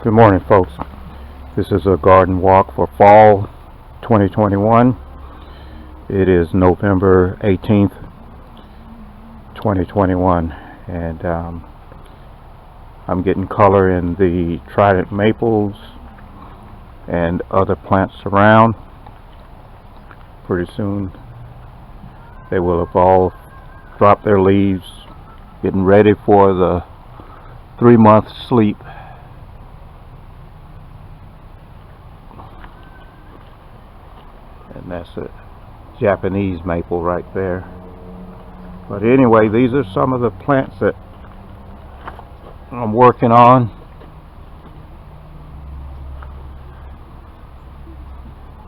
Good morning, folks. This is a garden walk for fall 2021. It is November 18th, 2021, and I'm getting color in the trident maples and other plants around. Pretty soon they will have all dropped their leaves, getting ready for the 3-month sleep. And that's a Japanese maple right there. But anyway, these are some of the plants that I'm working on.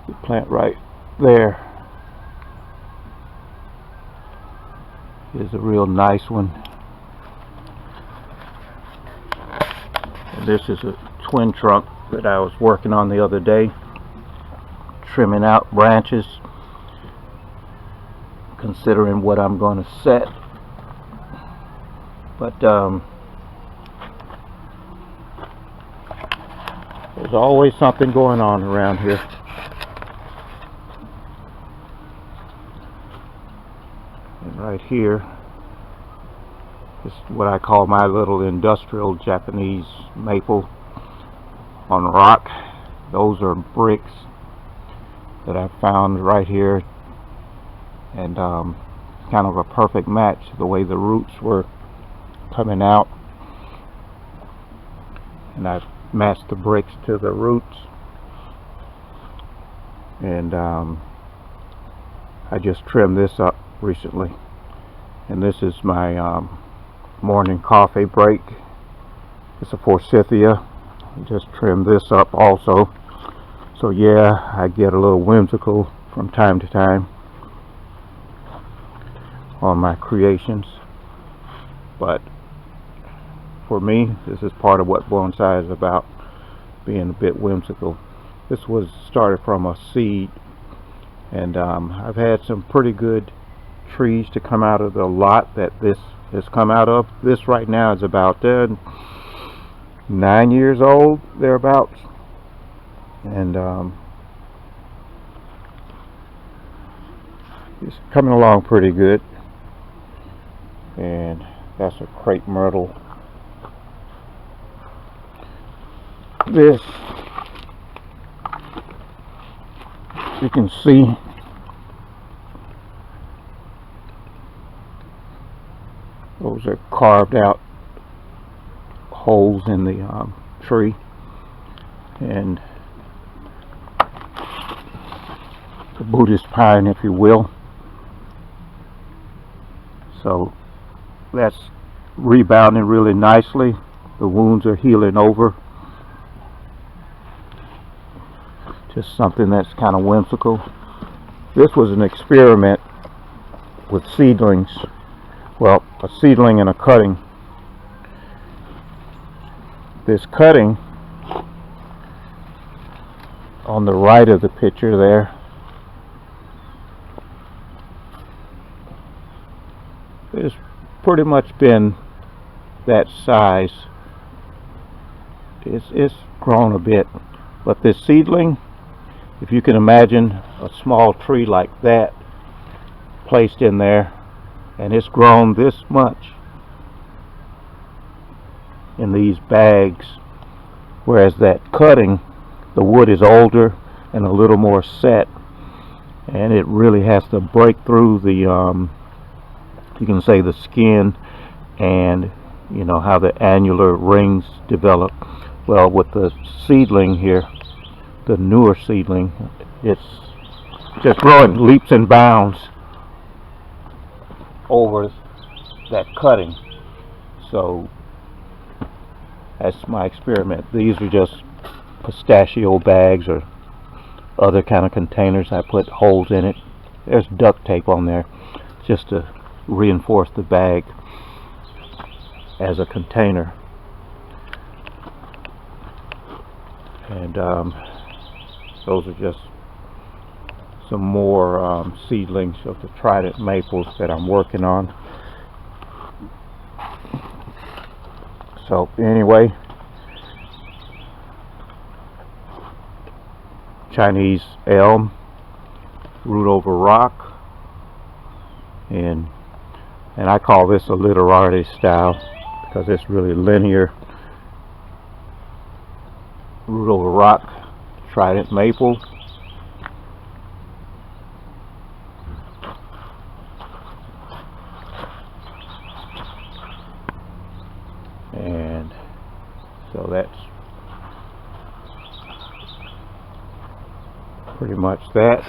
The plant right there is a real nice one. And this is a twin trunk that I was working on the other day, trimming out branches, considering what I'm going to set. But there's always something going on around here. And right here is what I call my little industrial Japanese maple on rock. Those are bricks that I found right here, and kind of a perfect match, the way the roots were coming out, and I've matched the bricks to the roots. And I just trimmed this up recently, and this is my morning coffee break. It's a forsythia. I just trimmed this up also. So yeah, I get a little whimsical from time to time on my creations, but for me, this is part of what bonsai is about, being a bit whimsical. This was started from a seed, and I've had some pretty good trees to come out of the lot that this has come out of. This right now is about 9 years old, thereabouts. And it's coming along pretty good. And that's a crepe myrtle. This, you can see, those are carved out holes in the tree, and the Buddhist pine, if you will. So that's rebounding really nicely. The wounds are healing over. Just something that's kind of whimsical. This was an experiment with seedlings. Well, a seedling and a cutting. This cutting on the right of the picture there has pretty much been that size. It's grown a bit, but this seedling, if you can imagine a small tree like that placed in there, and it's grown this much in these bags, whereas that cutting, the wood is older and a little more set, and it really has to break through the you can say the skin, and you know how the annular rings develop. Well, with the seedling here, the newer seedling, it's just growing leaps and bounds over that cutting. So that's my experiment. These are just pistachio bags or other kind of containers. I put holes in it. There's duct tape on there just to reinforce the bag as a container. And those are just some more seedlings of the trident maples that I'm working on. So anyway, Chinese elm, root over rock, and I call this a literati style because it's really linear. Root over rock, trident maple, and so that's pretty much that.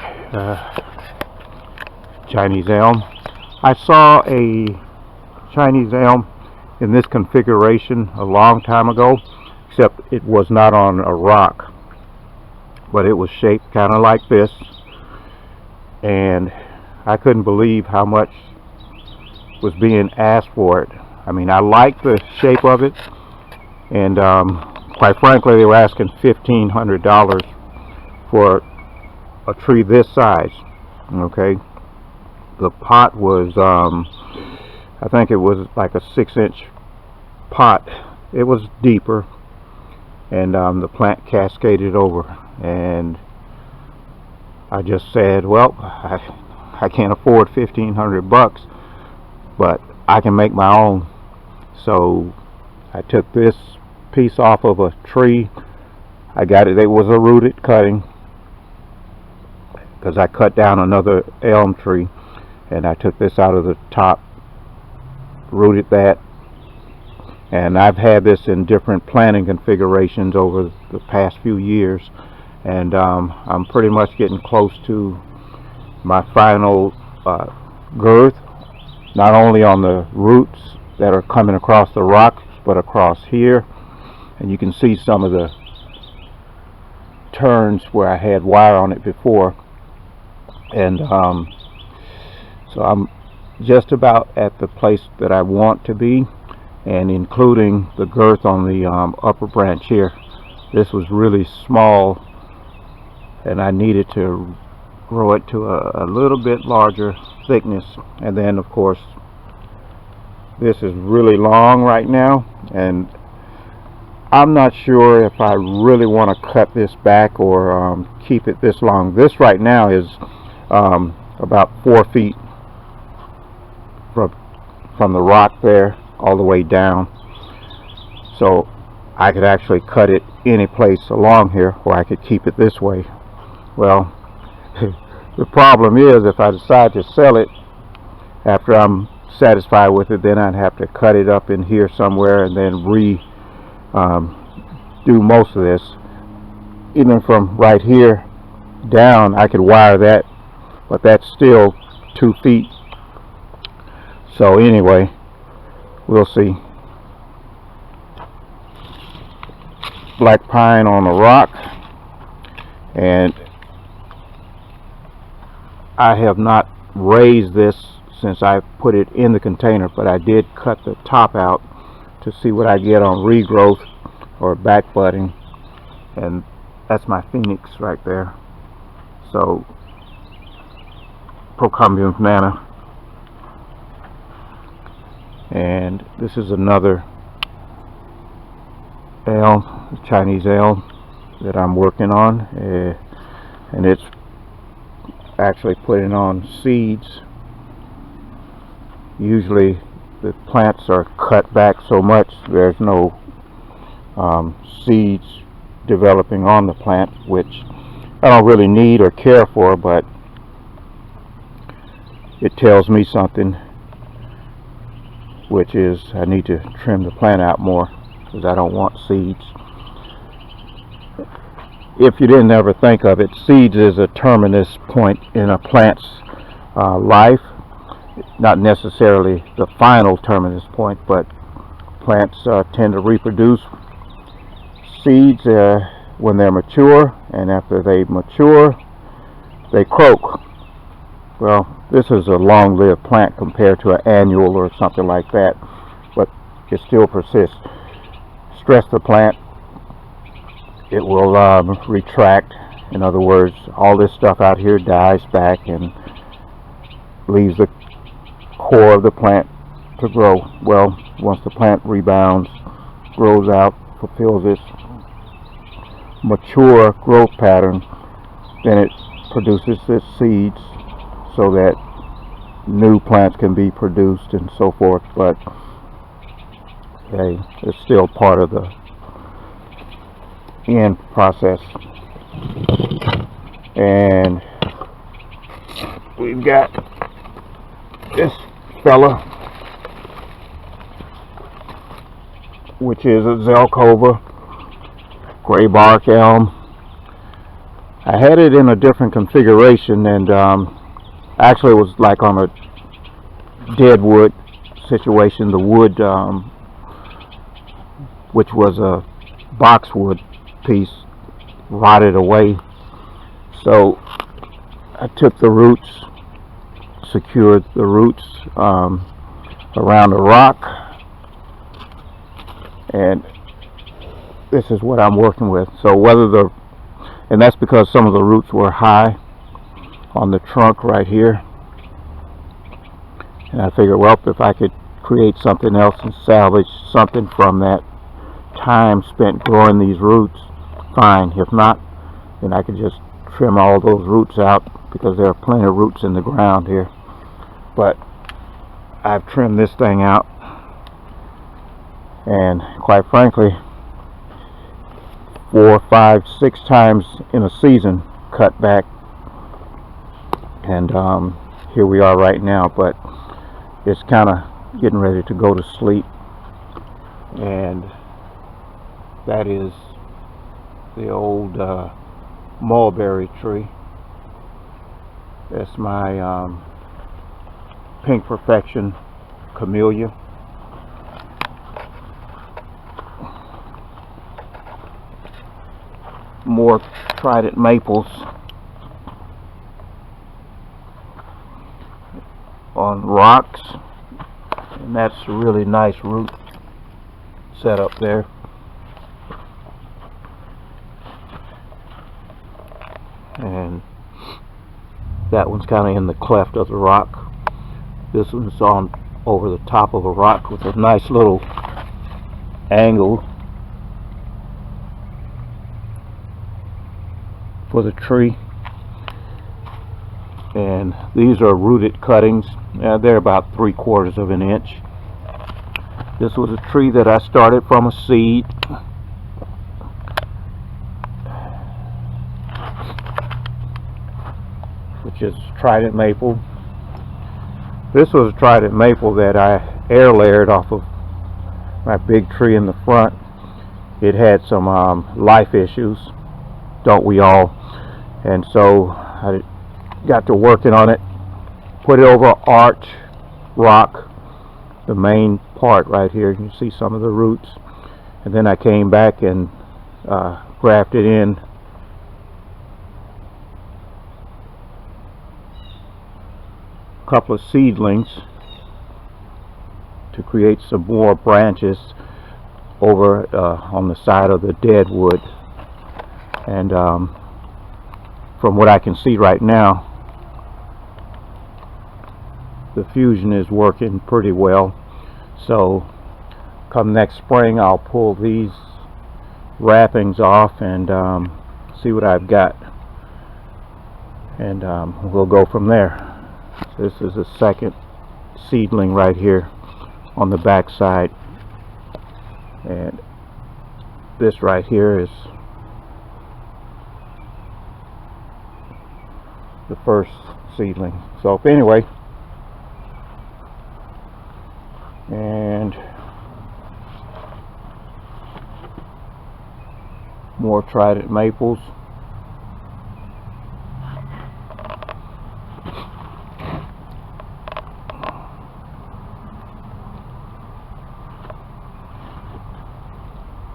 Chinese elm. I saw a Chinese elm in this configuration a long time ago, except it was not on a rock, but it was shaped kind of like this, and I couldn't believe how much was being asked for it. I mean, I like the shape of it, and quite frankly, they were asking $1,500 for a tree this size. Okay, the pot was I think it was like a 6-inch pot. It was deeper, and the plant cascaded over, and I just said, well, I can't afford $1,500, but I can make my own. So I took this piece off of a tree. I got it. It was a rooted cutting because I cut down another elm tree, and I took this out of the top, rooted that, and I've had this in different planting configurations over the past few years, and I'm pretty much getting close to my final girth, not only on the roots that are coming across the rocks, but across here, and you can see some of the turns where I had wire on it before, and so I'm just about at the place that I want to be, and including the girth on the upper branch here. This was really small, and I needed to grow it to a little bit larger thickness. And then of course this is really long right now, and I'm not sure if I really want to cut this back or keep it this long. This right now is about 4 feet from the rock there all the way down, so I could actually cut it any place along here, or I could keep it this way. Well, the problem is, if I decide to sell it after I'm satisfied with it, then I'd have to cut it up in here somewhere and then do most of this. Even from right here down, I could wire that, but that's still 2 feet. So anyway, we'll see. Black pine on a rock, and I have not raised this since I put it in the container, but I did cut the top out to see what I get on regrowth or back budding, and that's my phoenix right there. So Procumbens nana. And this is another elm, Chinese elm, that I'm working on, and it's actually putting on seeds. Usually the plants are cut back so much there's no seeds developing on the plant, which I don't really need or care for, but it tells me something, which is I need to trim the plant out more because I don't want seeds. If you didn't ever think of it, seeds is a terminus point in a plant's life. Not necessarily the final terminus point, but plants tend to reproduce seeds when they're mature, and after they mature, they croak. Well, this is a long-lived plant compared to an annual or something like that, but it still persists. Stress the plant, it will retract. In other words, all this stuff out here dies back and leaves the core of the plant to grow. Well, once the plant rebounds, grows out, fulfills its mature growth pattern, then it produces its seeds so that new plants can be produced and so forth. But hey, it's still part of the end process. And we've got this fella, which is a Zelkova gray bark elm. I had it in a different configuration, and actually it was like on a dead wood situation. The wood, which was a boxwood piece, rotted away. So I took the roots, secured the roots around a rock, and this is what I'm working with. So and that's because some of the roots were high on the trunk right here, and I figured, well, if I could create something else and salvage something from that time spent growing these roots, fine. If not, then I could just trim all those roots out, because there are plenty of roots in the ground here. But I've trimmed this thing out, and quite frankly, 4, 5, 6 times in a season cut back, and here we are right now. But it's kind of getting ready to go to sleep, and that is the old mulberry tree. That's my Pink Perfection camellia. More trident maples on rocks, and that's a really nice root set up there. And that one's kind of in the cleft of the rock. This one's on over the top of a rock with a nice little angle for the tree. And these are rooted cuttings. They're about 3/4 of an inch. This was a tree that I started from a seed. Which is trident maple. This was a trident maple that I air layered off of my big tree in the front. It had some life issues, don't we all? And so I got to working on it, put it over arch rock, the main part right here. You can see some of the roots, and then I came back and grafted in a couple of seedlings to create some more branches over on the side of the dead wood. And from what I can see right now, the fusion is working pretty well. So come next spring, I'll pull these wrappings off and see what I've got, and we'll go from there. This is a second seedling right here on the back side, and this right here is the first seedling. So anyway, and more trident maples.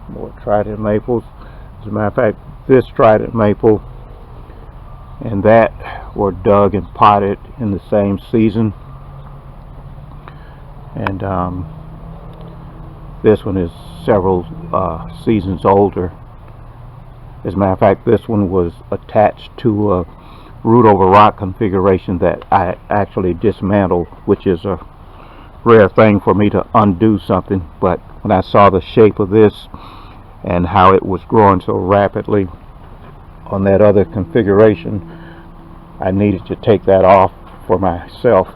More trident maples. As a matter of fact, this trident maple and that were dug and potted in the same season, and this one is several seasons older. As a matter of fact, this one was attached to a root over rock configuration that I actually dismantled, which is a rare thing for me to undo something. But when I saw the shape of this and how it was growing so rapidly, on that other configuration, I needed to take that off for myself.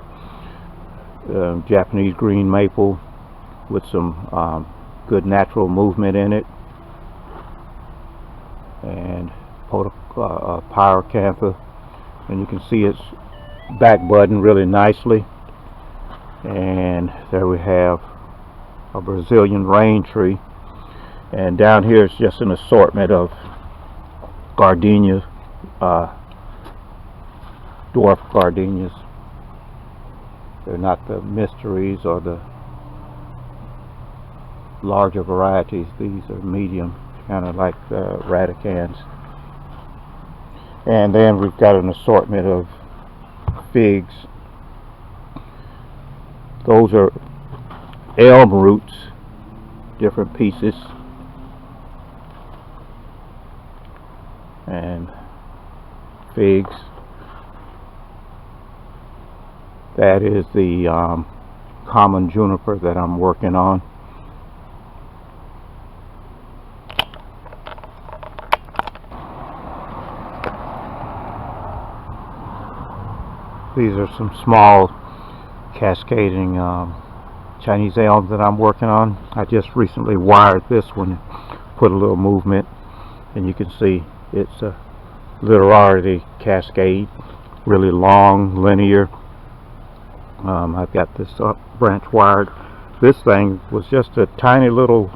Japanese green maple with some good natural movement in it, and pyracantha, and you can see it's back budding really nicely. And there we have a Brazilian rain tree, and down here is just an assortment of gardenias, dwarf gardenias. They're not the mysteries or the larger varieties. These are medium, kind of like the radicans. And then we've got an assortment of figs. Those are elm roots, different pieces, and figs. That is the common juniper that I'm working on. These are some small cascading Chinese elms that I'm working on. I just recently wired this one, put a little movement, and you can see it's a literary cascade, really long, linear. I've got this branch wired. This thing was just a tiny little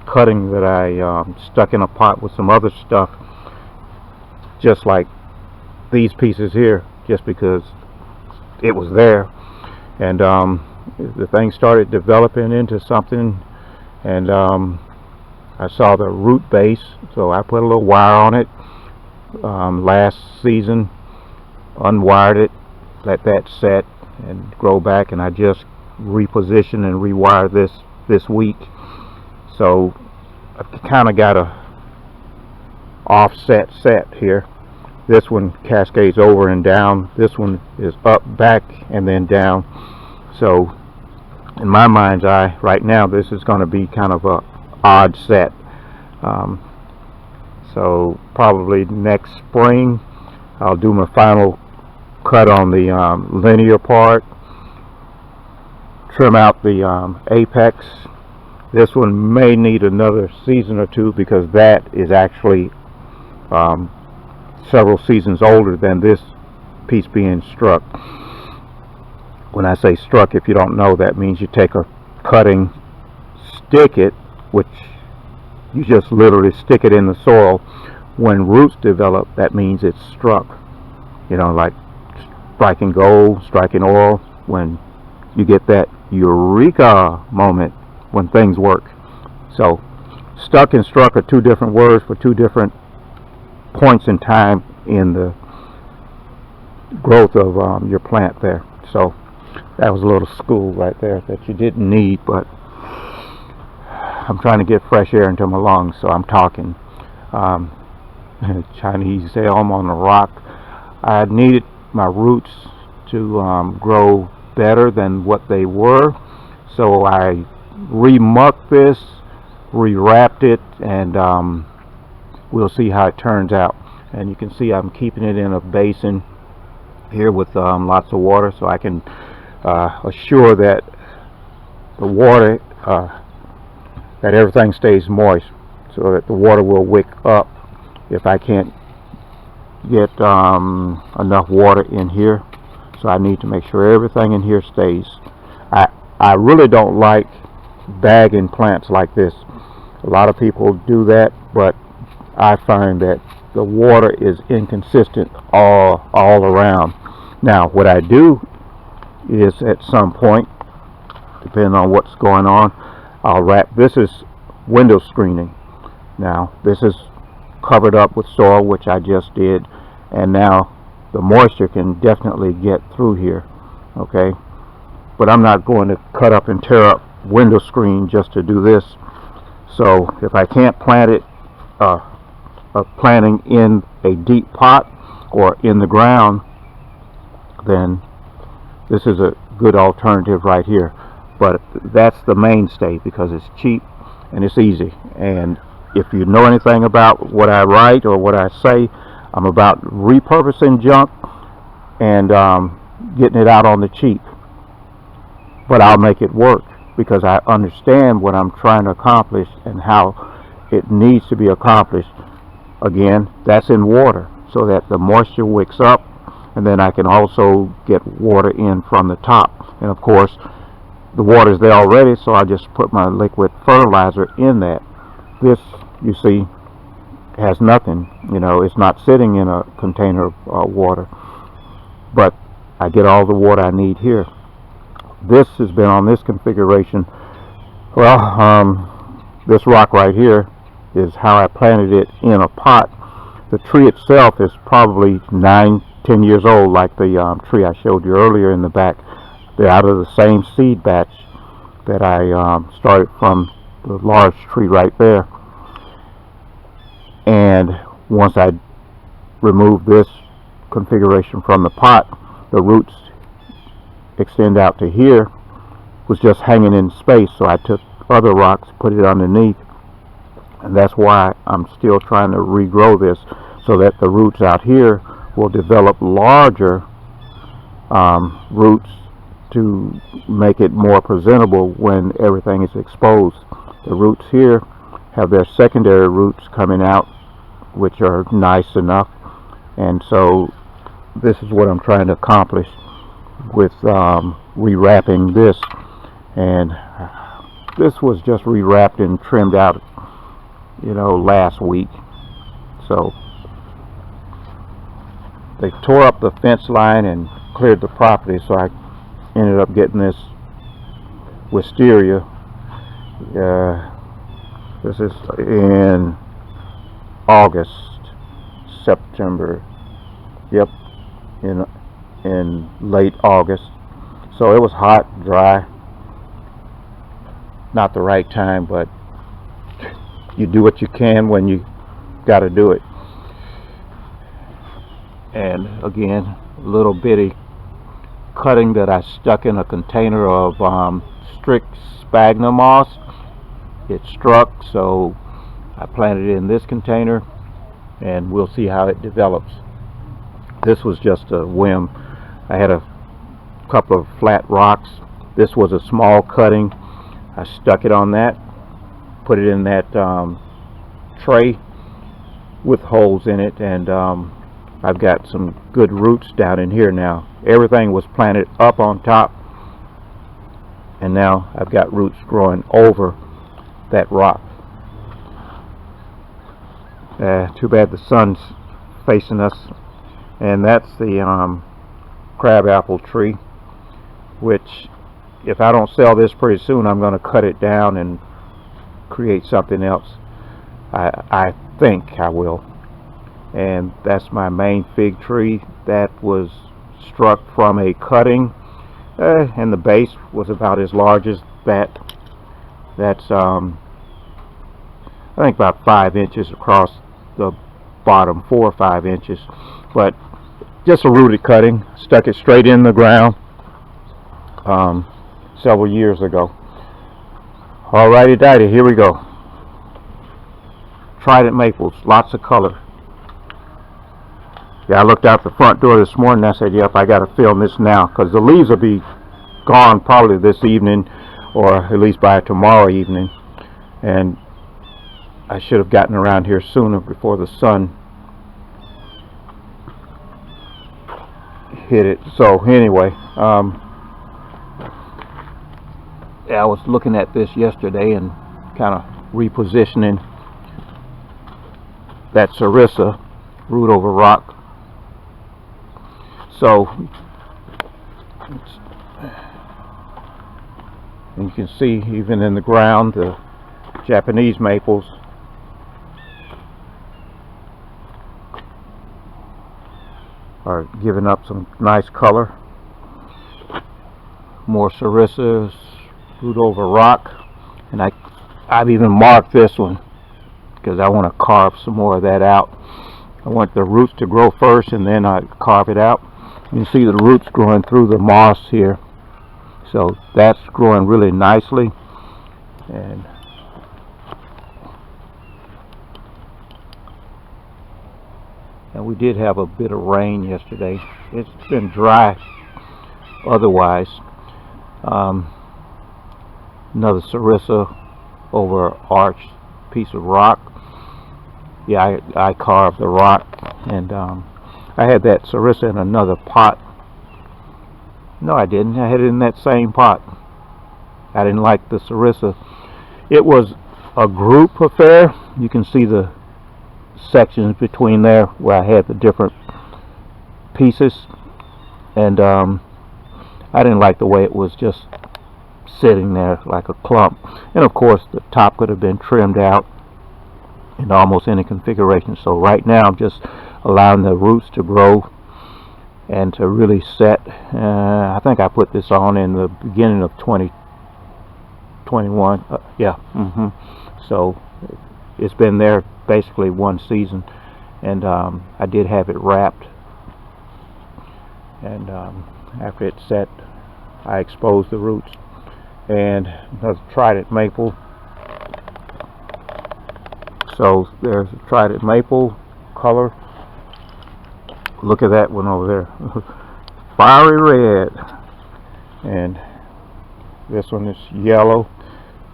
cutting that I stuck in a pot with some other stuff, just like these pieces here, just because it was there. And the thing started developing into something, and I saw the root base, so I put a little wire on it last season, unwired it, let that set and grow back, and I just repositioned and rewired this week. So I've kind of got a offset set here. This one cascades over and down. This one is up, back, and then down. So in my mind's eye right now, this is going to be kind of a odd set. So probably next spring I'll do my final cut on the linear part, trim out the apex. This one may need another season or two, because that is actually several seasons older than this piece being struck. When I say struck, if you don't know, that means you take a cutting, stick it, which you just literally stick it in the soil. When roots develop, that means it's struck. You know, like striking gold, striking oil, when you get that eureka moment when things work. So stuck and struck are two different words for two different points in time in the growth of your plant there. So that was a little school right there that you didn't need, but I'm trying to get fresh air into my lungs, so I'm talking. Chinese elm on the rock. I needed my roots to grow better than what they were, so I remucked this, rewrapped it, and we'll see how it turns out. And you can see I'm keeping it in a basin here with lots of water, so I can assure that the water, that everything stays moist, so that the water will wick up if I can't get enough water in here. So I need to make sure everything in here stays. I really don't like bagging plants like this. A lot of people do that, but I find that the water is inconsistent all around. Now what I do is, at some point, depending on what's going on, I'll wrap. This is window screening. Now this is covered up with soil, which I just did, and now the moisture can definitely get through here. Okay, but I'm not going to cut up and tear up window screen just to do this. So if I can't plant it, planting in a deep pot or in the ground, then this is a good alternative right here. But that's the mainstay, because it's cheap and it's easy. And if you know anything about what I write or what I say, I'm about repurposing junk and getting it out on the cheap. But I'll make it work because I understand what I'm trying to accomplish and how it needs to be accomplished. Again, that's in water so that the moisture wicks up, and then I can also get water in from the top. And of course, the water's there already, so I just put my liquid fertilizer in that. This, you see, has nothing. You know, it's not sitting in a container of water, but I get all the water I need here. This has been on this configuration. Well, this rock right here is how I planted it in a pot. The tree itself is probably 9-10 years old, like the tree I showed you earlier in the back. They're out of the same seed batch that I started from the large tree right there. And once I removed this configuration from the pot, the roots extend out to here, was just hanging in space, so I took other rocks, put it underneath, and that's why I'm still trying to regrow this so that the roots out here will develop larger roots to make it more presentable when everything is exposed. The roots here have their secondary roots coming out, which are nice enough, and so this is what I'm trying to accomplish with rewrapping this. And this was just rewrapped and trimmed out, you know, last week. So they tore up the fence line and cleared the property, so I ended up getting this wisteria. This is in August, September, yep, in late August. So it was hot, dry, not the right time, but you do what you can when you got to do it. And again, a little bitty cutting that I stuck in a container of strict sphagnum moss. It struck, so I planted it in this container, and we'll see how it develops. This was just a whim. I had a couple of flat rocks. This was a small cutting. I stuck it on that, put it in that tray with holes in it, and I've got some good roots down in here now. Everything was planted up on top, and now I've got roots growing over that rock. Too bad the sun's facing us. And that's the crabapple tree, which if I don't sell this pretty soon, I'm going to cut it down and create something else. I think I will. And that's my main fig tree that was struck from a cutting, and the base was about as large as that. That's I think about 5 inches across the bottom, 4 or 5 inches, but just a rooted cutting. Stuck it straight in the ground several years ago. Alrighty dighty, here we go. Trident maples, lots of color. Yeah, I looked out the front door this morning and I said, yep, I got to film this now, because the leaves will be gone probably this evening, or at least by tomorrow evening, and I should have gotten around here sooner before the sun hit it. So anyway, yeah, I was looking at this yesterday and kind of repositioning that sarissa, root over rock. So and you can see even in the ground the Japanese maples are giving up some nice color. More sarissas, root over rock, and I've even marked this one because I want to carve some more of that out. I want the roots to grow first and then I carve it out. You can see the roots growing through the moss here, so that's growing really nicely. And and we did have a bit of rain yesterday. It's been dry otherwise. Another sarissa over an arched piece of rock. Yeah, I carved the rock, and I had that sarissa in another pot. No, I didn't. I had it in that same pot. I didn't like the sarissa. It was a group affair. You can see the sections between there where I had the different pieces, and I didn't like the way it was just sitting there like a clump. And of course the top could have been trimmed out in almost any configuration. So right now I'm just allowing the roots to grow and to really set. I think I put this on in the beginning of 2021. So it's been there basically one season, and I did have it wrapped, and after it set I exposed the roots. And another trident maple. So there's a trident maple color. Look at that one over there. Fiery red. And this one is yellow.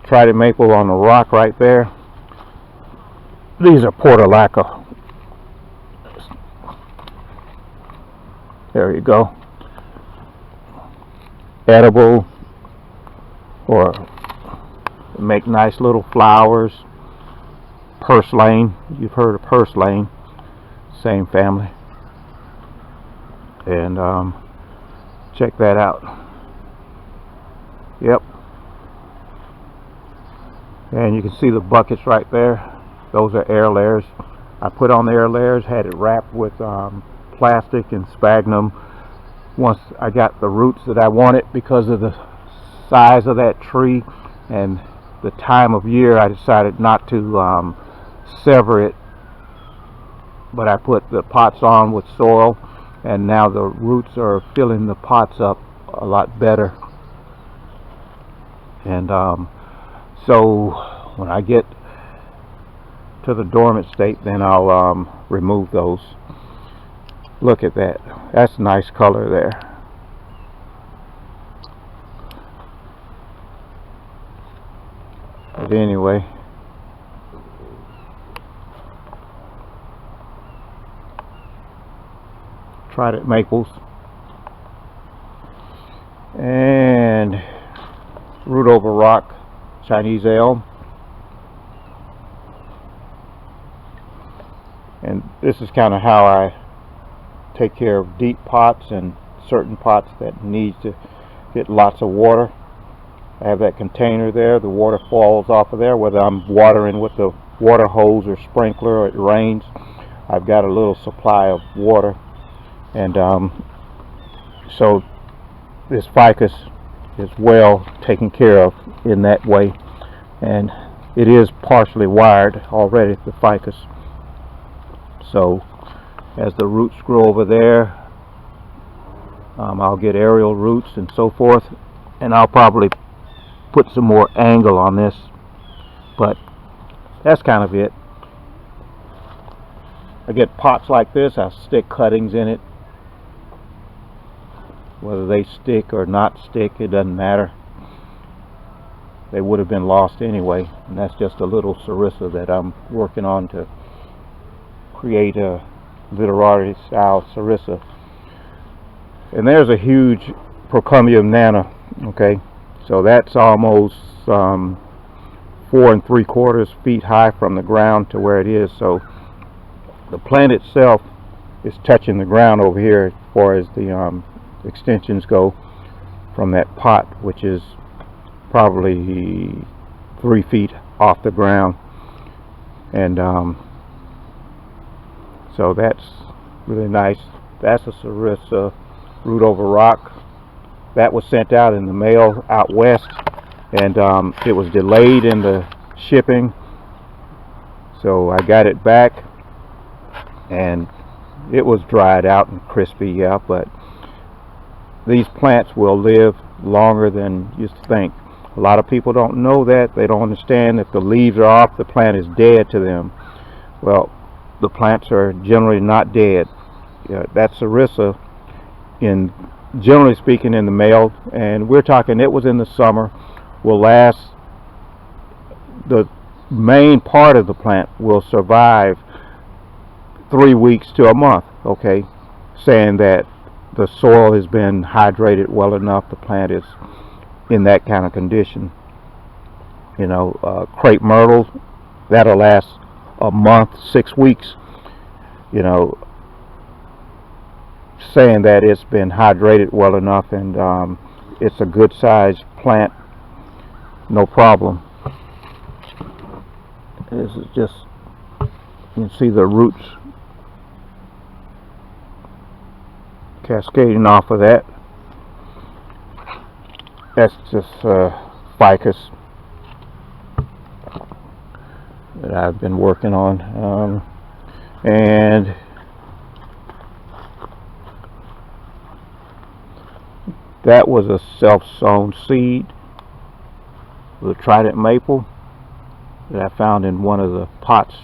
Trident maple on the rock right there. These are portulaca. There you go. Edible, or make nice little flowers. Purslane, you've heard of purslane, same family. And check that out. Yep. And you can see the buckets right there. Those are air layers. I put on the air layers, had it wrapped with plastic and sphagnum. Once I got the roots that I wanted, because of the size of that tree and the time of year, I decided not to sever it, but I put the pots on with soil, and now the roots are filling the pots up a lot better. And so when I get to the dormant state, then I'll remove those. Look at that. That's a nice color there. But anyway, trident maples and root over rock Chinese elm. And this is kind of how I take care of deep pots and certain pots that need to get lots of water. I have that container there. The water falls off of there, whether I'm watering with the water hose or sprinkler or it rains. I've got a little supply of water. And so this ficus is well taken care of in that way, and it is partially wired already, the ficus. So as the roots grow over there, I'll get aerial roots and so forth, and I'll probably put some more angle on this, but that's kind of it. I get pots like this, I'll stick cuttings in it. Whether they stick or not stick, it doesn't matter. They would have been lost anyway, and that's just a little sarissa that I'm working on to create a literary style sarissa. And there's a huge Procumbia nana. Okay, so that's almost 4 3/4 feet high from the ground to where it is. So the plant itself is touching the ground over here as far as the extensions go from that pot, which is probably 3 feet off the ground. And so that's really nice. That's a sarissa, root over rock. That was sent out in the mail out west, and it was delayed in the shipping, so I got it back, and it was dried out and crispy, yeah, but these plants will live longer than you think. A lot of people don't know that. They don't understand that the leaves are off, the plant is dead to them. Well, the plants are generally not dead. That Sarissa, in generally speaking, in the male, and we're talking it was in the summer, will last, the main part of the plant will survive 3 weeks to a month, okay, saying that the soil has been hydrated well enough, the plant is in that kind of condition. Crepe myrtle, that'll last a month, 6 weeks, saying that it's been hydrated well enough, and it's a good sized plant, no problem. This is just, you can see the roots cascading off of that. That's just ficus that I've been working on, and that was a self-sown seed with a trident maple that I found in one of the pots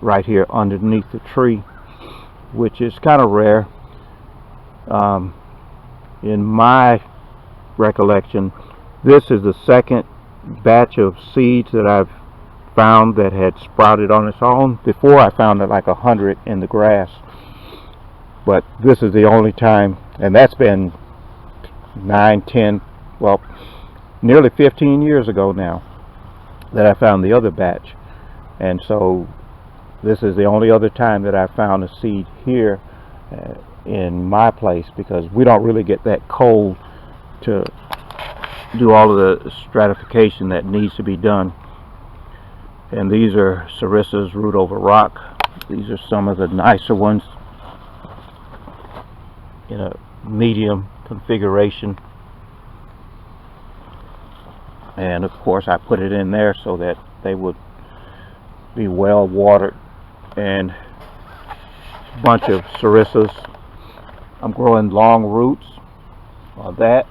right here underneath the tree, which is kind of rare. In my recollection, this is the second batch of seeds that I've found that had sprouted on its own. Before, I found it like 100 in the grass, but this is the only time, and that's been 9, 10, well, nearly 15 years ago now that I found the other batch. And so this is the only other time that I found a seed here in my place, because we don't really get that cold to do all of the stratification that needs to be done. And these are Sarissa's root over rock. These are some of the nicer ones in a medium configuration, and of course I put it in there so that they would be well watered. And a bunch of Sarissas. I'm growing long roots on that,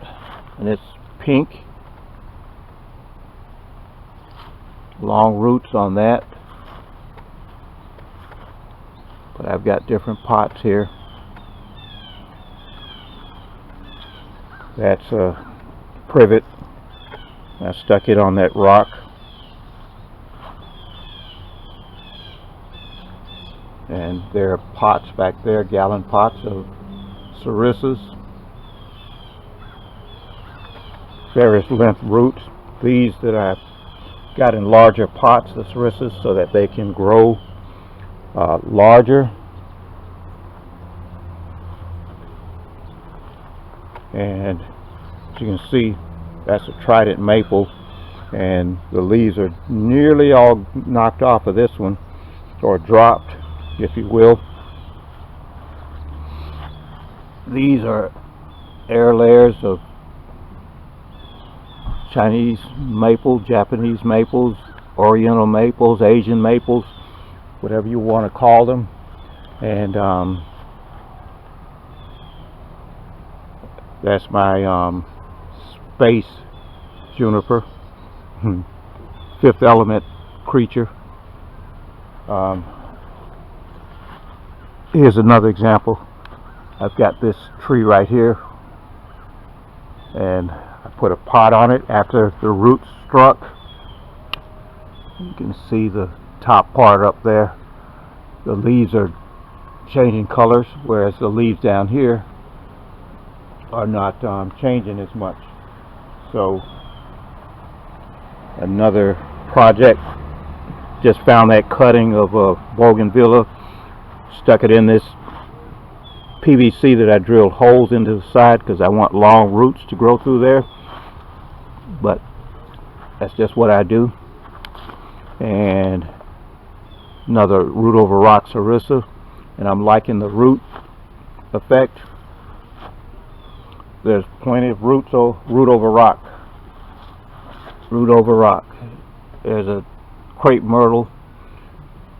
and it's pink. Long roots on that, but I've got different pots here. That's a privet. I stuck it on that rock, and there are pots back there, gallon pots of Sarissas, various length roots. These that I've got in larger pots, the Sarissas, so that they can grow larger. And as you can see, that's a trident maple, and the leaves are nearly all knocked off of this one, or dropped, if you will. These are air layers of Chinese maple, Japanese maples, Oriental maples, Asian maples, whatever you want to call them. And that's my space juniper, fifth element creature. Here's another example. I've got this tree right here, and I put a pot on it after the roots struck. You can see the top part up there. The leaves are changing colors, whereas the leaves down here are not changing as much. So another project, just found that cutting of a bougainvillea, stuck it in this PVC that I drilled holes into the side because I want long roots to grow through there, but that's just what I do. And another root over rock Sarissa, and I'm liking the root effect. There's plenty of roots, so root over rock. Root over rock. There's a crepe myrtle,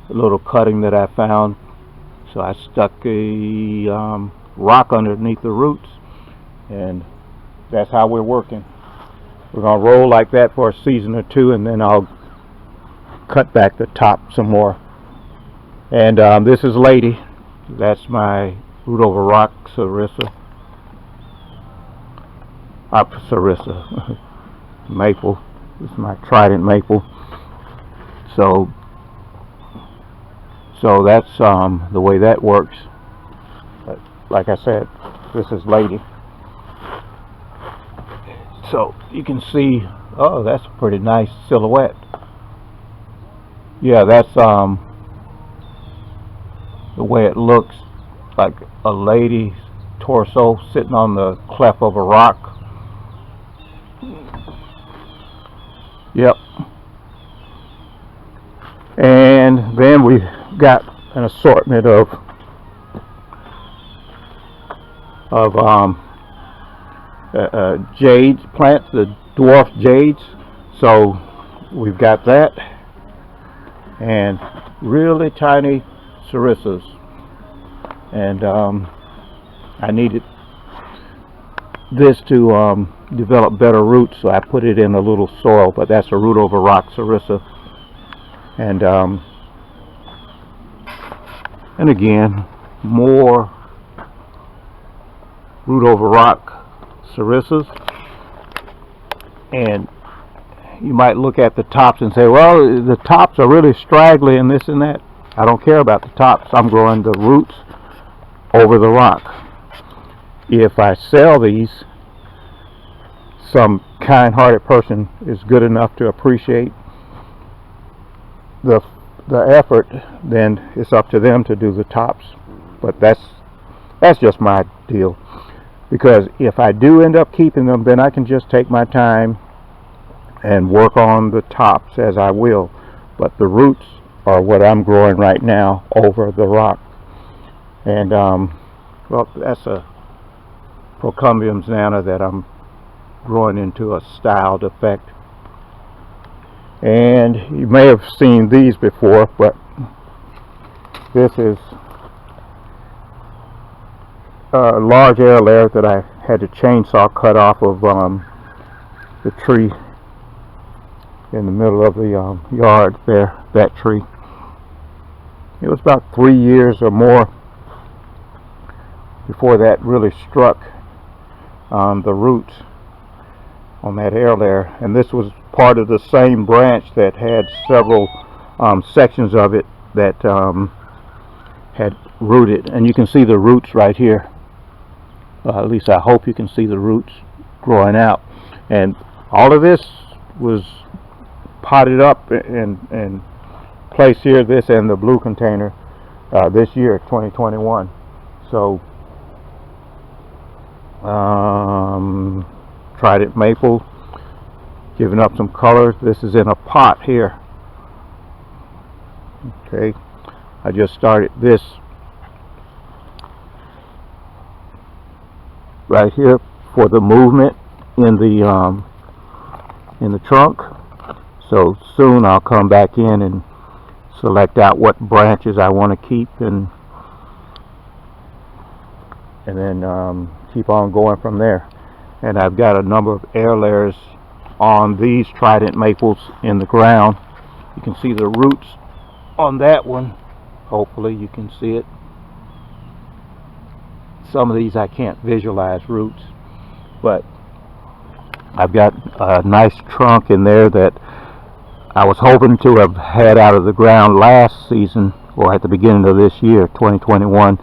a little cutting that I found. So I stuck a rock underneath the roots, and that's how we're working. We're going to roll like that for a season or two, and then I'll cut back the top some more. And this is Lady. That's my root over rock sarissa. Sarissa. Maple. This is my trident maple. So that's the way that works. But like I said, this is Lady. So you can see, oh, that's a pretty nice silhouette. Yeah, that's the way it looks, like a lady's torso sitting on the cleft of a rock. Yep. And then we got an assortment of jade plants, the dwarf jades. So we've got that, and really tiny sarissas. And I needed this to develop better roots, so I put it in a little soil. But that's a root over rock sarissa. And again, more root over rock sarissas. And you might look at the tops and say, well, the tops are really straggly and this and that. I don't care about the tops. I'm growing the roots over the rock. If I sell these, some kind-hearted person is good enough to appreciate the effort, then it's up to them to do the tops. But that's just my deal, because if I do end up keeping them, then I can just take my time and work on the tops as I will. But the roots are what I'm growing right now over the rock. And well, that's a Procumbium Xana that I'm growing into a styled effect. And you may have seen these before, but this is a large air layer that I had to chainsaw cut off of the tree in the middle of the yard there, that tree. It was about 3 years or more before that really struck the roots on that air layer. And this was part of the same branch that had several sections of it that had rooted. And you can see the roots right here. At least I hope you can see the roots growing out. And all of this was potted up and placed here, this and the blue container, this year, 2021. So trident maple, giving up some color. This is in a pot here. Okay, I just started this right here for the movement in the trunk. So soon I'll come back in and select out what branches I want to keep, and then keep on going from there. And I've got a number of air layers on these trident maples in the ground. You can see the roots on that one. Hopefully you can see it. Some of these I can't visualize roots, but I've got a nice trunk in there that I was hoping to have had out of the ground last season, or at the beginning of this year, 2021,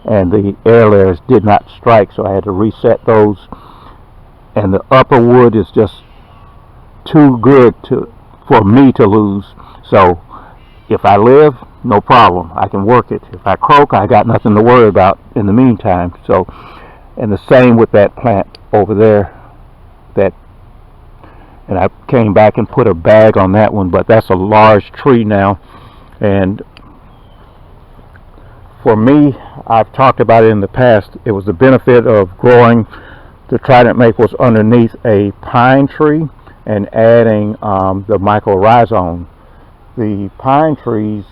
and the air layers did not strike, so I had to reset those. And the upper wood is just too good for me to lose. So if I live, no problem, I can work it. If I croak, I got nothing to worry about in the meantime. So, and the same with that plant over there. And I came back and put a bag on that one, but that's a large tree now. And for me, I've talked about it in the past, it was the benefit of growing the trident maples underneath a pine tree and adding the mycorrhizome. The pine trees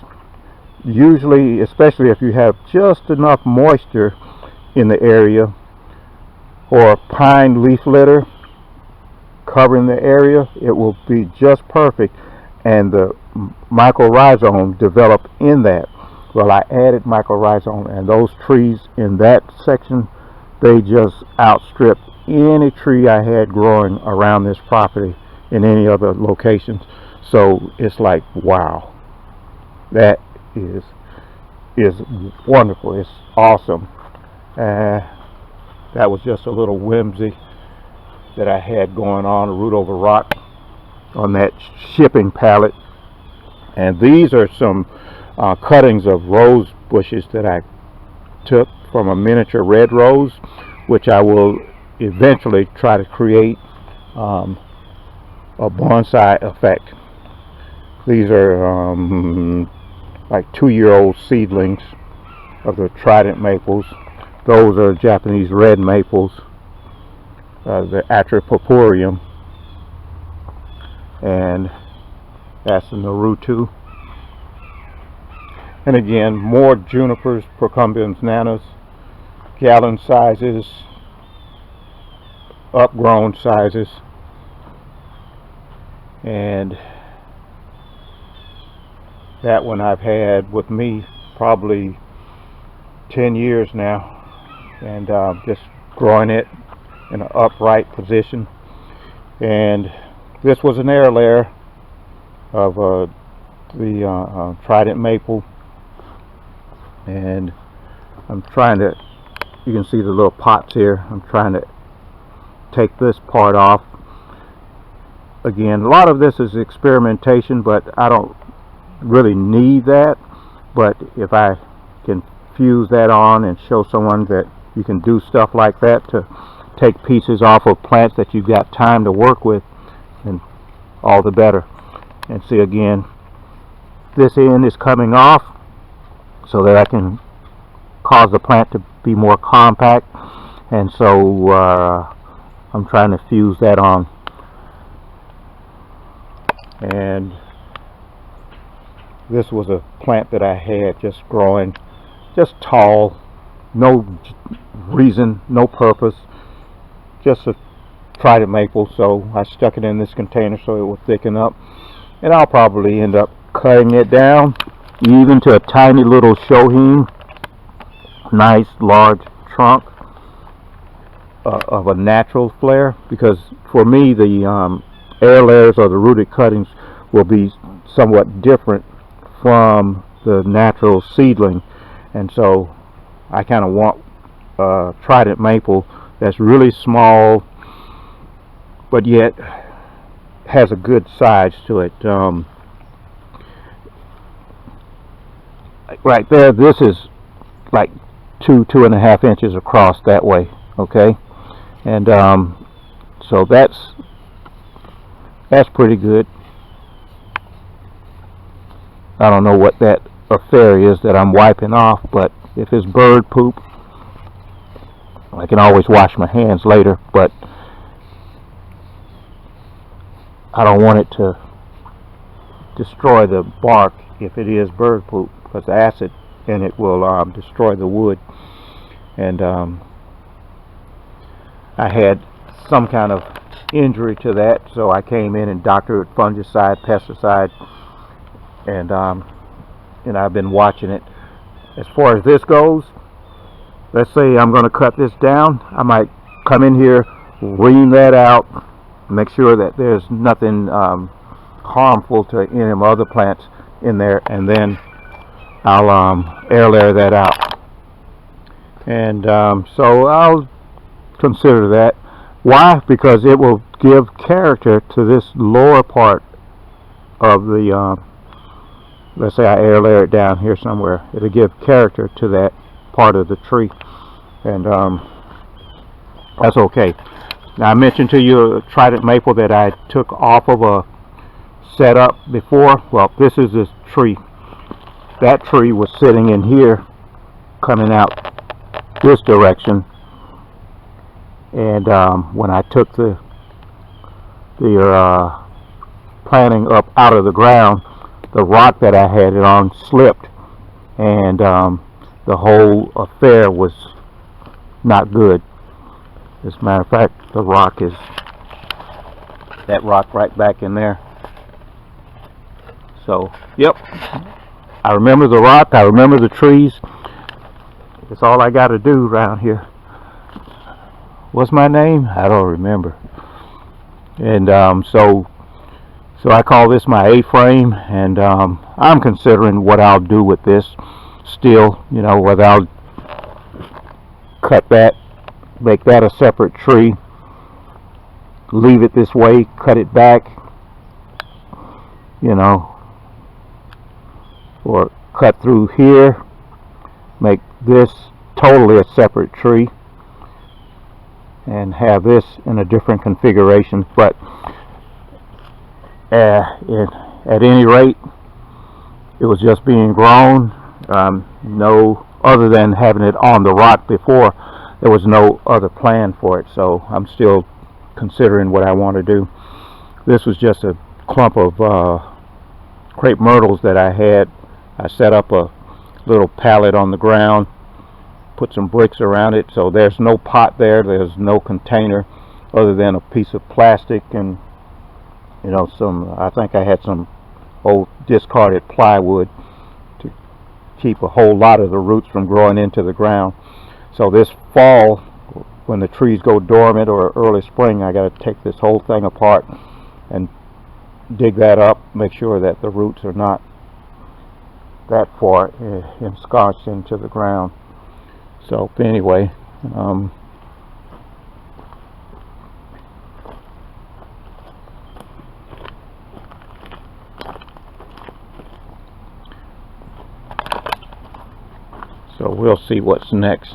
usually, especially if you have just enough moisture in the area, or pine leaf litter covering the area, it will be just perfect, and the mycorrhizome develop in that. Well, I added mycorrhizome, and those trees in that section, they just outstripped any tree I had growing around this property in any other locations. So it's like, wow, that is wonderful. It's awesome. That was just a little whimsy that I had going on, a root over rock on that shipping pallet. And these are some cuttings of rose bushes that I took from a miniature red rose, which I will eventually try to create a bonsai effect. These are like 2-year-old seedlings of the trident maples. Those are Japanese red maples, the Atripurpureum, and that's the Naruto. And again, more junipers, procumbens, nanas, gallon sizes, upgrown sizes, and that one I've had with me probably 10 years now, and just growing it in an upright position. And this was an air layer of the trident maple, and I'm trying to, you can see the little pots here, I'm trying to take this part off. Again, a lot of this is experimentation, but I don't really need that. But if I can fuse that on and show someone that you can do stuff like that to take pieces off of plants that you've got time to work with, and all the better. And see, again, this end is coming off so that I can cause the plant to be more compact, and so I'm trying to fuse that on. And this was a plant that I had just growing, just tall, no reason, no purpose, just a trident maple. So I stuck it in this container so it would thicken up, and I'll probably end up cutting it down even to a tiny little shohin, nice large trunk of a natural flare, because for me the air layers or the rooted cuttings will be somewhat different from the natural seedling, and so I kind of want a trident maple that's really small but yet has a good size to it. Right there, this is like 2.5 inches across that way, okay, and so that's pretty good. I don't know what that affair is that I'm wiping off, but if it's bird poop, I can always wash my hands later, but I don't want it to destroy the bark if it is bird poop, because the acid in it will destroy the wood. And I had some kind of injury to that, so I came in and doctored fungicide, pesticide, and I've been watching it. As far as this goes, let's say I'm going to cut this down, I might come in here, ream that out, make sure that there's nothing harmful to any of my other plants in there, and then I'll air layer that out. And so I'll consider that. Why? Because it will give character to this lower part of the let's say I air layer it down here somewhere. It'll give character to that part of the tree, and that's okay. Now, I mentioned to you a trident maple that I took off of a setup before. Well, this is this tree. That tree was sitting in here, coming out this direction, and when I took the planting up out of the ground, the rock that I had it on slipped, and the whole affair was not good. As a matter of fact, the rock is that rock right back in there. So, yep, I remember the rock, I remember the trees. That's all I got to do around here. What's my name? I don't remember. And so I call this my A-frame, and I'm considering what I'll do with this still, you know, whether I'll cut that, make that a separate tree, leave it this way, cut it back, you know, or cut through here, make this totally a separate tree, and have this in a different configuration. But at any rate, it was just being grown. No, other than having it on the rock before, there was no other plan for it. So I'm still considering what I want to do. This was just a clump of crepe myrtles that I had. I set up a little pallet on the ground, put some bricks around it, so there's no pot there, there's no container other than a piece of plastic and, you know, I think I had some old discarded plywood to keep a whole lot of the roots from growing into the ground. So this fall, when the trees go dormant, or early spring, I got to take this whole thing apart and dig that up, make sure that the roots are not that far ensconced into the ground. So anyway, so we'll see what's next.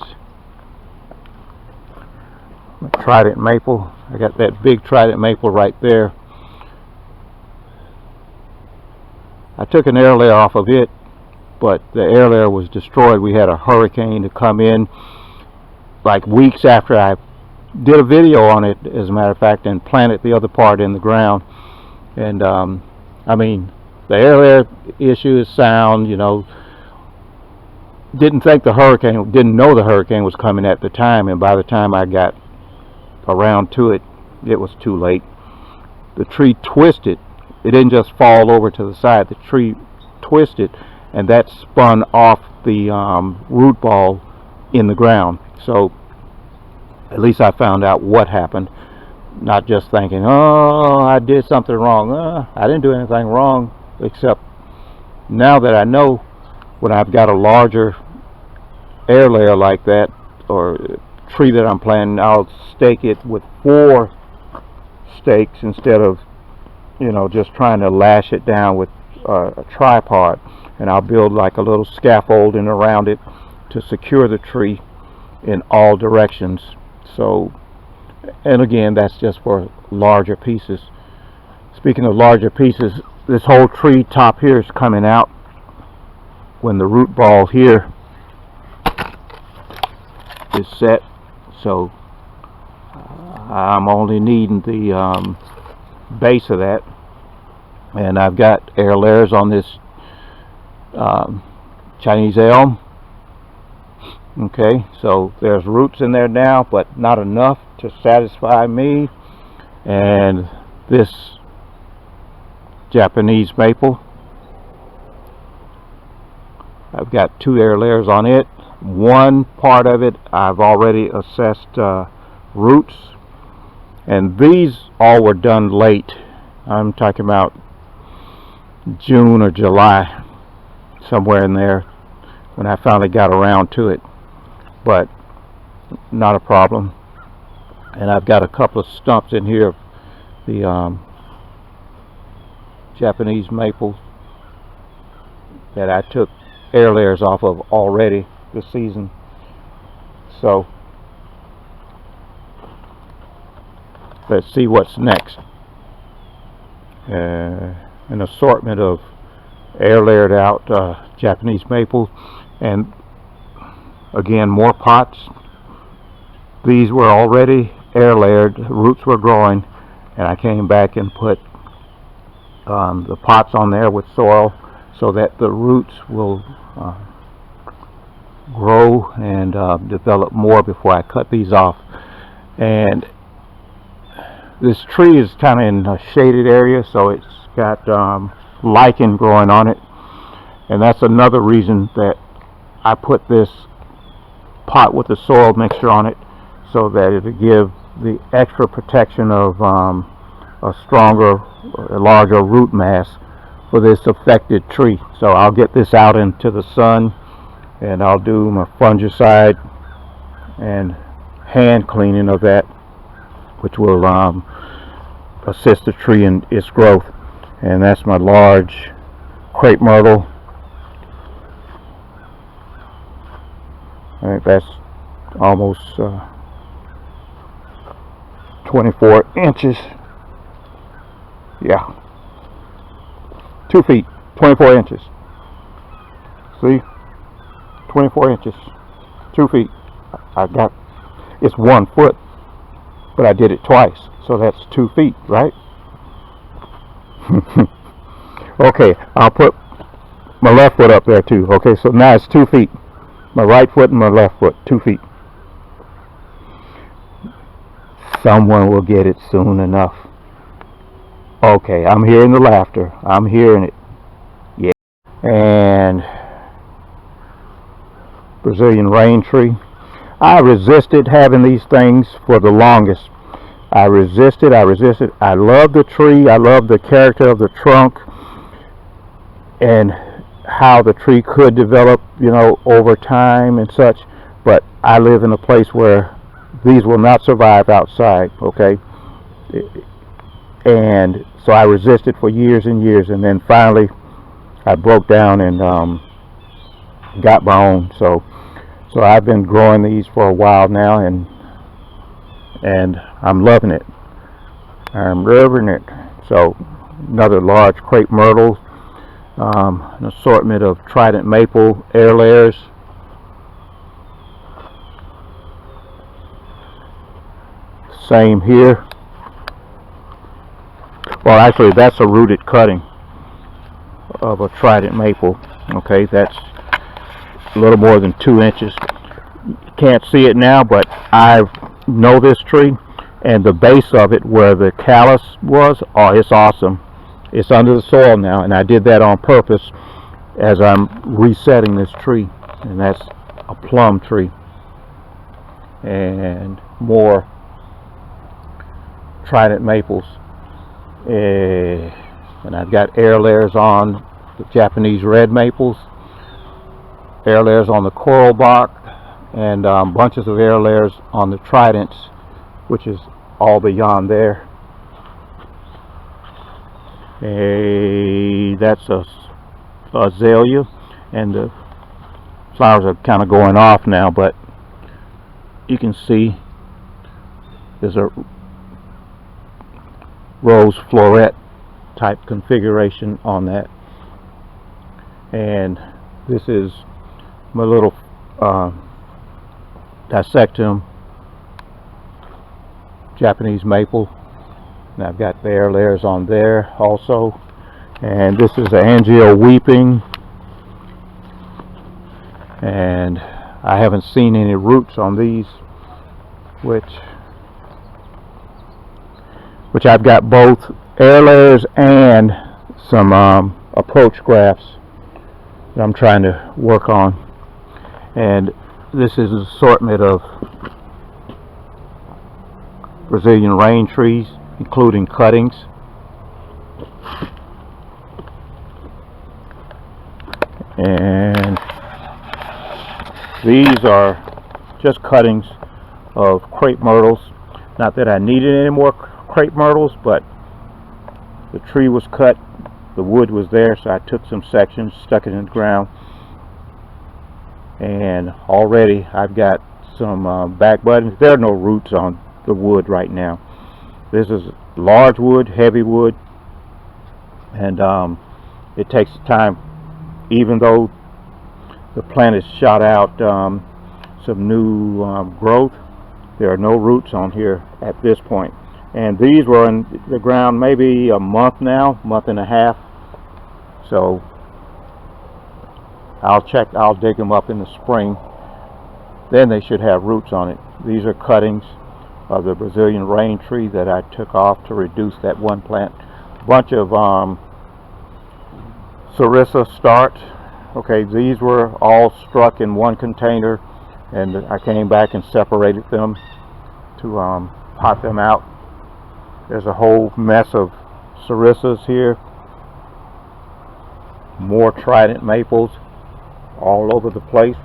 Trident maple. I got that big trident maple right there. I took an air layer off of it, but the air layer was destroyed. We had a hurricane to come in like weeks after I did a video on it, as a matter of fact, and planted the other part in the ground. And I mean, the air layer issue is sound, you know. Didn't know the hurricane was coming at the time, and by the time I got around to it, it was too late. The tree twisted. It didn't just fall over to the side. The tree twisted, and that spun off the root ball in the ground. So at least I found out what happened, not just thinking, oh, I did something wrong. I didn't do anything wrong, except now that I know, when I've got a larger air layer like that, or tree that I'm planting, I'll stake it with 4 stakes instead of, you know, just trying to lash it down with a tripod. And I'll build like a little scaffolding around it to secure the tree in all directions. So, and again, that's just for larger pieces. Speaking of larger pieces, this whole tree top here is coming out when the root ball here is set. So I'm only needing the base of that, and I've got air layers on this Chinese elm. Okay, so there's roots in there now, but not enough to satisfy me. And this Japanese maple, I've got 2 air layers on it. One part of it I've already assessed roots, and these all were done late. I'm talking about June or July, somewhere in there, when I finally got around to it. But not a problem. And I've got a couple of stumps in here of the Japanese maples that I took air layers off of already this season. So let's see what's next. An assortment of air layered out Japanese maple, and again, more pots. These were already air layered, roots were growing, and I came back and put the pots on there with soil so that the roots will grow and develop more before I cut these off. And this tree is kind of in a shaded area, so it's got lichen growing on it, And that's another reason that I put this pot with the soil mixture on it, so that it'll give the extra protection of a stronger, a larger root mass for this affected tree. So I'll get this out into the sun, and I'll do my fungicide and hand cleaning of that, which will assist the tree in its growth. And that's my large crepe myrtle. I think that's almost 24 inches. Yeah, 2 feet, 24 inches. See, 24 inches, 2 feet. I got, it's 1 foot, but I did it twice, so that's 2 feet, right? Okay, I'll put my left foot up there too. Okay, so now it's 2 feet. My right foot and my left foot, 2 feet. Someone will get it soon enough. Okay, I'm hearing the laughter. I'm hearing it. Yeah. And Brazilian rain tree. I resisted having these things for the longest. I resisted. I love the tree. I love the character of the trunk and how the tree could develop, you know, over time and such. But I live in a place where these will not survive outside, okay? And so I resisted for years and years, and then finally I broke down and got my own. So I've been growing these for a while now, and I'm loving it. I'm loving it. So another large crepe myrtle, an assortment of trident maple air layers. Same here. Well, actually, that's a rooted cutting of a trident maple. Okay, that's a little more than 2 inches. You can't see it now, but I know this tree, and the base of it where the callus was, oh, it's awesome. It's under the soil now, and I did that on purpose as I'm resetting this tree. And that's a plum tree. And more trident maples. And I've got air layers on the Japanese red maples, air layers on the coral bark, and bunches of air layers on the tridents, which is all beyond there. That's a azalea, and the flowers are kind of going off now, but you can see there's a rose floret type configuration on that. And this is my little dissectum Japanese maple, and I've got the air layers on there also. And this is an Angel weeping, and I haven't seen any roots on these, which I've got both air layers and some approach grafts that I'm trying to work on. And this is an assortment of Brazilian rain trees, including cuttings. And these are just cuttings of crepe myrtles. Not that I needed any more crepe myrtles, but the tree was cut, the wood was there, so I took some sections, stuck it in the ground, and already I've got some back buttons. There are no roots on the wood right now. This is large wood, heavy wood, and it takes time. Even though the plant has shot out some new growth, there are no roots on here at this point. And these were in the ground maybe a month now, month and a half. So I'll dig them up in the spring. Then they should have roots on it. These are cuttings of the Brazilian rain tree that I took off to reduce that one plant. A bunch of Sarissa start, Okay, these were all struck in one container, and I came back and separated them to pot them out. There's a whole mess of sarissas here, more trident maples all over the place,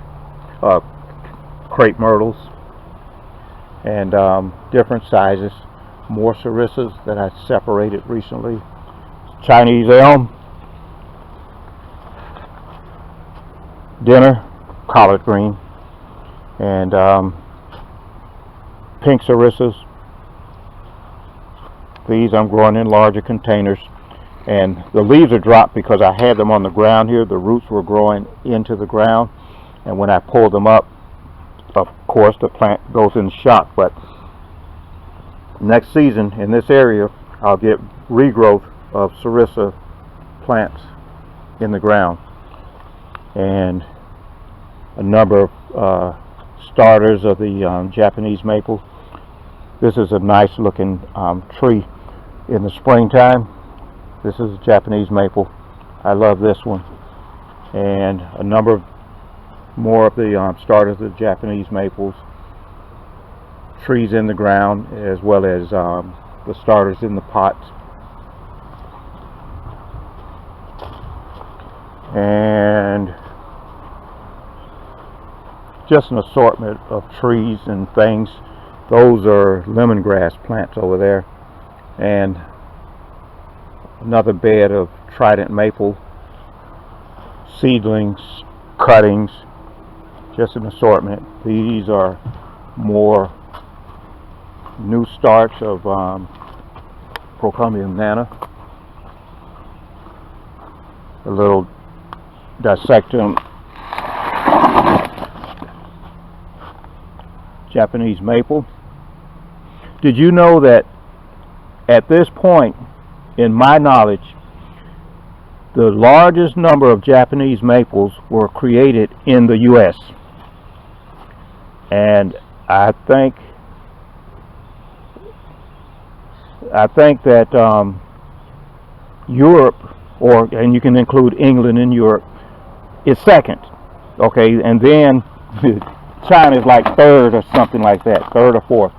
crepe myrtles, and different sizes, more sarissas that I separated recently, Chinese elm, dinner, collard green, and pink sarissas. These I'm growing in larger containers, and the leaves are dropped because I had them on the ground here. The roots were growing into the ground, and when I pulled them up, of course the plant goes in shock. But next season in this area I'll get regrowth of sarissa plants in the ground, and a number of starters of the Japanese maple. This is a nice looking tree in the springtime. This is a Japanese maple. I love this one. And a number of more of the starters of the Japanese maples. Trees in the ground, as well as the starters in the pots. And just an assortment of trees and things. Those are lemongrass plants over there, and another bed of trident maple seedlings, cuttings, just an assortment. These are more new starts of Procombium nana, a little dissectum Japanese maple. Did you know that at this point, in my knowledge, the largest number of Japanese maples were created in the U.S. And I think that Europe, and you can include England in Europe, is second. Okay, and then China is like third or something like that, third or fourth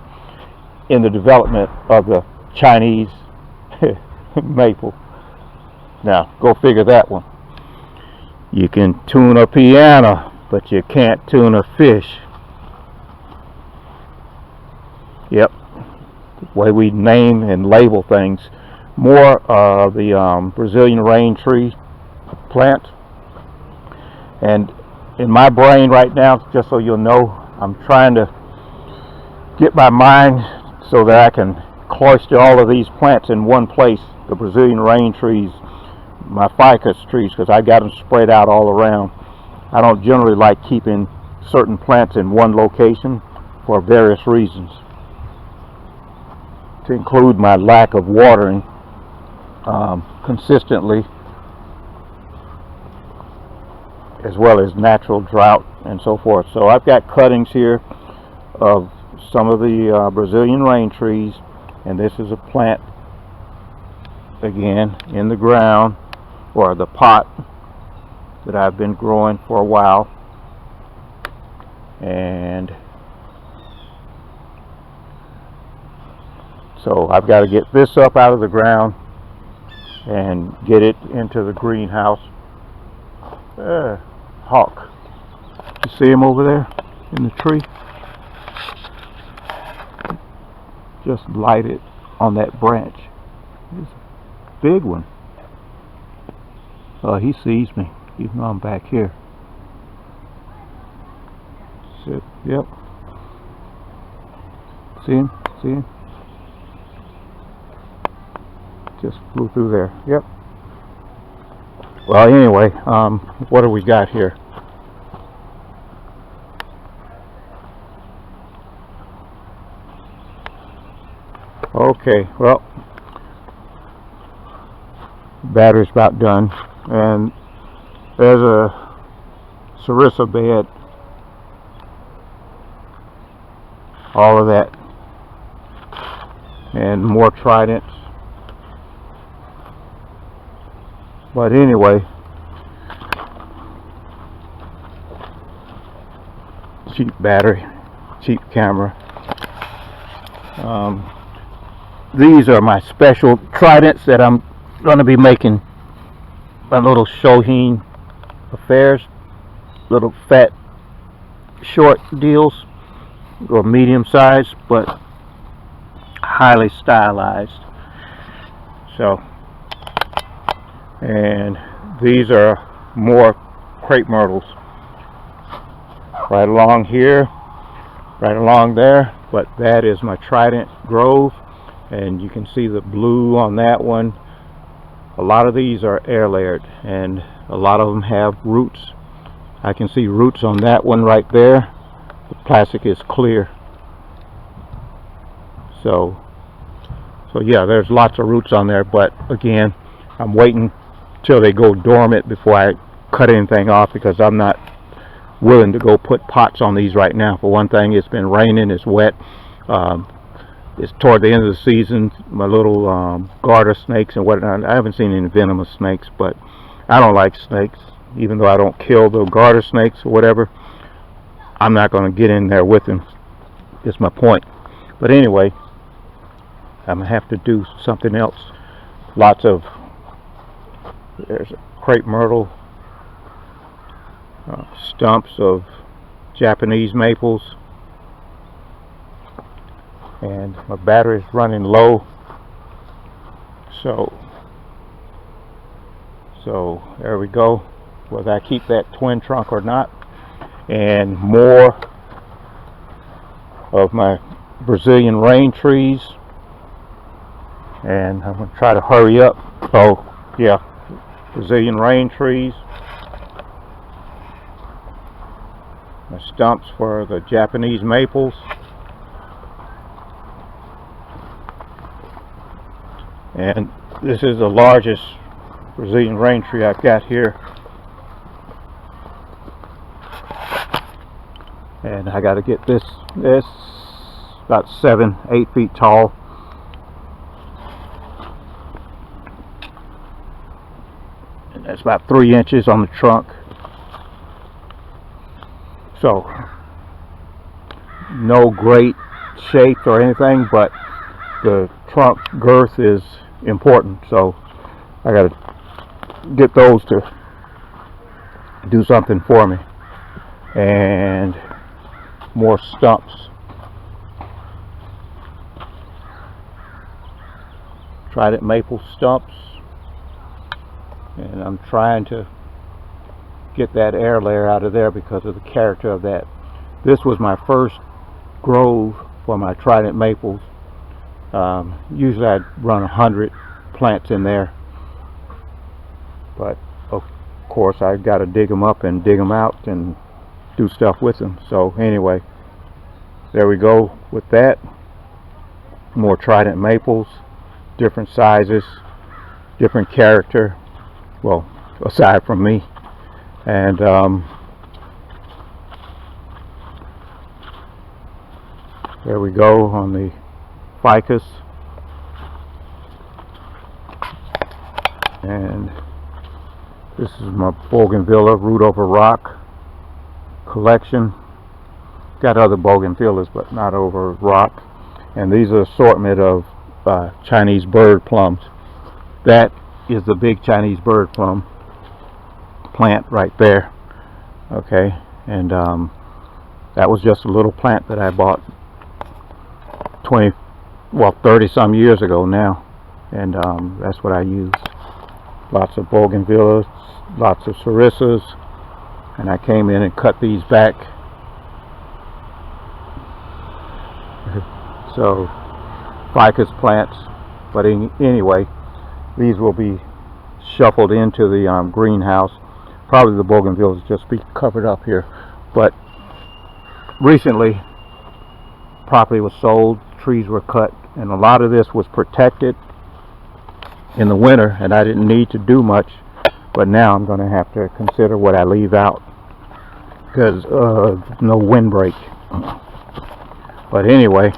in the development of the Chinese maple. Now, go figure that one. You can tune a piano, but you can't tune a fish. Yep, the way we name and label things. More of the Brazilian rain tree plant. And in my brain right now, just so you'll know, I'm trying to get my mind so that I can cloister all of these plants in one place. The Brazilian rain trees, my ficus trees, because I got them spread out all around. I don't generally like keeping certain plants in one location for various reasons, to include my lack of watering consistently, as well as natural drought and so forth. So I've got cuttings here of some of the Brazilian rain trees, and this is a plant again in the ground, or the pot, that I've been growing for a while. And so I've got to get this up out of the ground and get it into the greenhouse. Hawk, you see him over there in the tree? Just lighted on that branch. It's a big one. He sees me, even though I'm back here. Yep. See him? See him? Just flew through there. Yep. Well, anyway, what do we got here? Okay, well, battery's about done, and there's a sarissa bed, all of that, and more tridents. But anyway, cheap battery, cheap camera. These are my special tridents that I'm going to be making my little Shohin affairs, little fat short deals, or medium size, but highly stylized. So, and these are more crepe myrtles right along here, right along there, but that is my trident grove, and you can see the blue on that one. A lot of these are air layered, and a lot of them have roots. I can see roots on that one right there. The plastic is clear, so yeah, there's lots of roots on there, but again, I'm waiting till they go dormant before I cut anything off, because I'm not willing to go put pots on these right now. For one thing, it's been raining, it's wet, it's toward the end of the season. My little garter snakes and whatnot, I haven't seen any venomous snakes, but I don't like snakes. Even though I don't kill the garter snakes or whatever, I'm not going to get in there with them. It's my point. But anyway, I'm going to have to do something else. Lots of, there's a crepe myrtle, stumps of Japanese maples, and my battery is running low, so there we go, whether I keep that twin trunk or not. And more of my Brazilian rain trees, and I'm going to try to hurry up. Oh yeah, Brazilian rain trees, my stumps for the Japanese maples, and this is the largest Brazilian rain tree I've got here, and I got to get this about 7-8 feet tall. And that's about 3 inches on the trunk. So no great shape or anything, but the trunk girth is important, so I got to get those to do something for me. And more stumps, trident maple stumps, and I'm trying to get that air layer out of there because of the character of that. This was my first grove for my trident maples. Usually I'd run 100 plants in there, but of course I've got to dig them up and dig them out and do stuff with them. So anyway, there we go with that. More trident maples, different sizes, different character, well, aside from me. And there we go on the ficus. And this is my bougainvillea root over rock collection. Got other bougainvilleas, but not over rock. And these are assortment of Chinese bird plums. That is the big Chinese bird plum plant right there. Okay, and that was just a little plant that I bought 30 some years ago now, and that's what I use. Lots of bougainvilleas, lots of sarissas, and I came in and cut these back. So ficus plants, but anyway, these will be shuffled into the greenhouse. Probably the bougainvilleas just be covered up here, but recently property was sold, trees were cut, and a lot of this was protected in the winter, and I didn't need to do much, but now I'm going to have to consider what I leave out because no windbreak. But anyway,